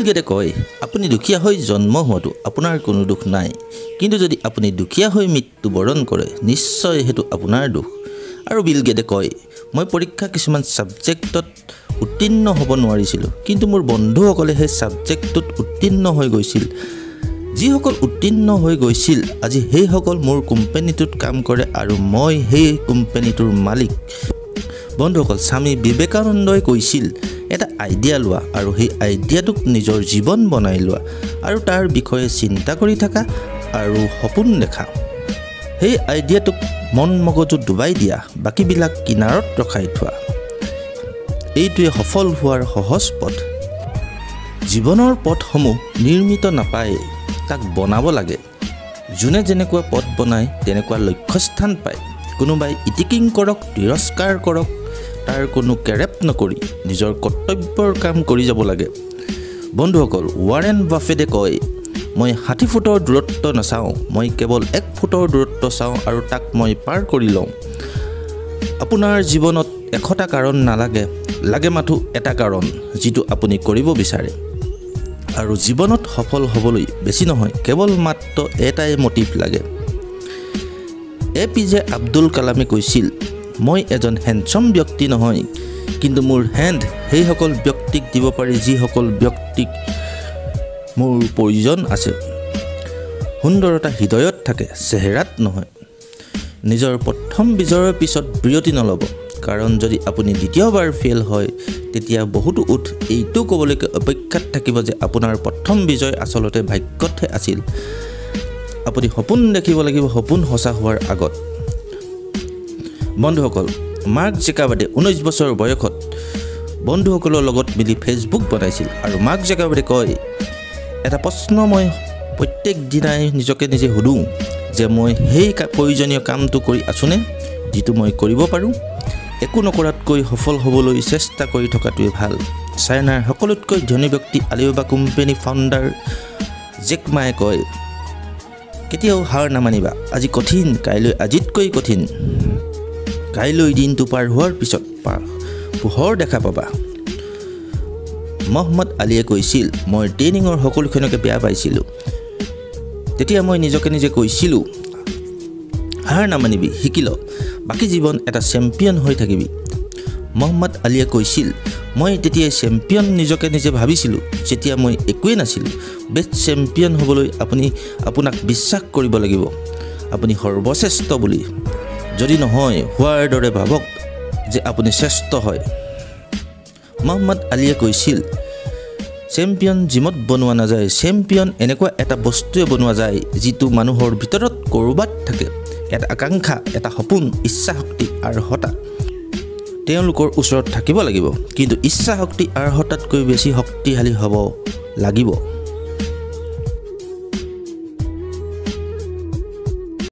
গেটে কয় আপুনি দুখীয়া হৈ জন্ম হোৱাটো আপোনাৰ কোনো দুখ নাই, কিন্তু যদি আপুনি দুখীয়া হৈ মৃত্যুবৰণ কৰে নিশ্চয় সেইটো আপোনাৰ দুখ। আৰু বিল গেটে কয় মই পৰীক্ষা কিছুমান ছাবজেক্টত উত্তীৰ্ণ হ'ব নোৱাৰিছিলোঁ, কিন্তু মোৰ বন্ধুসকলে সেই ছাবজেক্টটোত উত্তীৰ্ণ হৈ গৈছিল। যিসকল উত্তীৰ্ণ হৈ গৈছিল আজি সেইসকল মোৰ কোম্পানীটোত কাম কৰে আৰু মই সেই কোম্পানীটোৰ মালিক। বন্ধুসকল, স্বামী বিবেকানন্দই কৈছিল এটা আইডিয়া লোৱা আৰু সেই আইডিয়াটোক নিজৰ জীৱন বনাই লোৱা আৰু তাৰ বিষয়ে চিন্তা কৰি থাকা আৰু সপোন দেখা। সেই আইডিয়াটোক মন মগজুত ডুবাই দিয়া, বাকীবিলাক কিনাৰত ৰখাই থোৱা। এইটোৱে সফল হোৱাৰ সহজ পথ। জীৱনৰ পথসমূহ নিৰ্মিত নাপায়, তাক বনাব লাগে। যোনে যেনেকুৱা পথ বনায় তেনেকুৱা লক্ষ্যস্থান পায়। কোনোবাই ইটিকিং কৰক, তিৰস্কাৰ কৰক, তাৰ কোনো কেৰেপ নকৰি নিজৰ কৰ্তব্যৰ কাম কৰি যাব লাগে। বন্ধুসকল, ৱাৰেন বাফেটে কয় মই 60 ফুটৰ দূৰত্ব নাচাওঁ, মই কেৱল 1 ফুটৰ দূৰত্ব চাওঁ আৰু তাক মই পাৰ কৰি লওঁ। আপোনাৰ জীৱনত 100টা কাৰণ নালাগে, লাগে মাথো এটা কাৰণ যিটো আপুনি কৰিব বিচাৰে। আৰু জীৱনত সফল হ'বলৈ বেছি নহয়, কেৱল মাত্ৰ এটাই মটিভ লাগে। APJ আব্দুল কালামে কৈছিল মই এজন হেণ্ডছম ব্যক্তি নহয়, কিন্তু মোৰ হেণ্ড সেইসকল ব্যক্তিক দিব পাৰি যিসকল ব্যক্তিক মোৰ প্ৰয়োজন আছে। সুন্দৰতা হৃদয়ত থাকে, চেহেৰাত নহয়। নিজৰ প্ৰথম বিজয়ৰ পিছত বিৰতি নল'ব, কাৰণ যদি আপুনি দ্বিতীয়বাৰ ফেইল হয় তেতিয়া বহুতো এইটো ক'বলৈকে অপেক্ষাত থাকিব যে আপোনাৰ প্ৰথম বিজয় আচলতে ভাগ্যতহে আছিল। আপুনি সপোন দেখিব লাগিব সপোন সঁচা হোৱাৰ আগত। বন্ধুসকল, মাৰ্ক জাকাৰবাৰ্গে 19 বছৰ বয়সত বন্ধুসকলৰ লগত মিলি ফেচবুক বনাইছিল আৰু মাৰ্ক জাকাৰবাৰ্গে কয় এটা প্ৰশ্ন মই প্ৰত্যেক দিনাই নিজকে নিজে সোধোঁ যে মই সেই প্ৰয়োজনীয় কামটো কৰি আছোনে যিটো মই কৰিব পাৰোঁ। একো নকৰাতকৈ সফল হ'বলৈ চেষ্টা কৰি থকাটোৱে ভাল। চাইনাৰ সকলোতকৈ ধনী ব্যক্তি আলিবাবা কোম্পানী ফাউণ্ডাৰ জেক মায়ে কয় কেতিয়াও হাৰ নামানিবা, আজি কঠিন, কাইলৈ আজিতকৈ কঠিন। কাইলৈ দিনটো পাৰ হোৱাৰ পিছত পোহৰ দেখা পাবা। মহম্মদ আলীয়ে কৈছিল মই ট্ৰেইনিঙৰ সকলোখনকে বেয়া পাইছিলোঁ, তেতিয়া মই নিজকে নিজে কৈছিলোঁ হাৰ নামানিবি, শিকি ল, বাকী জীৱন এটা চেম্পিয়ন হৈ থাকিবি। মহম্মদ আলীয়ে কৈছিল মই তেতিয়াই চেম্পিয়ন নিজকে নিজে ভাবিছিলোঁ যেতিয়া মই একোৱেই নাছিলোঁ। বেষ্ট চেম্পিয়ন হ'বলৈ আপুনি আপোনাক বিশ্বাস কৰিব লাগিব আপুনি সৰ্বশ্ৰেষ্ঠ বুলি। যদি নহয় হোৱাৰ দৰে ভাবক যে আপুনি শ্ৰেষ্ঠ হয়। মহম্মদ আলীয়ে কৈছিল চেম্পিয়ন জিমত বনোৱা নাযায়, চেম্পিয়ন এনেকুৱা এটা বস্তুৱে বনোৱা যায় যিটো মানুহৰ ভিতৰত ক'ৰবাত থাকে, এটা আকাংক্ষা, এটা সপোন, ইচ্ছা শক্তি, আৰ্হতা তেওঁলোকৰ ওচৰত থাকিব লাগিব, কিন্তু ইচ্ছা শক্তি আৰ্হতাতকৈ বেছি শক্তিশালী হ'ব লাগিব।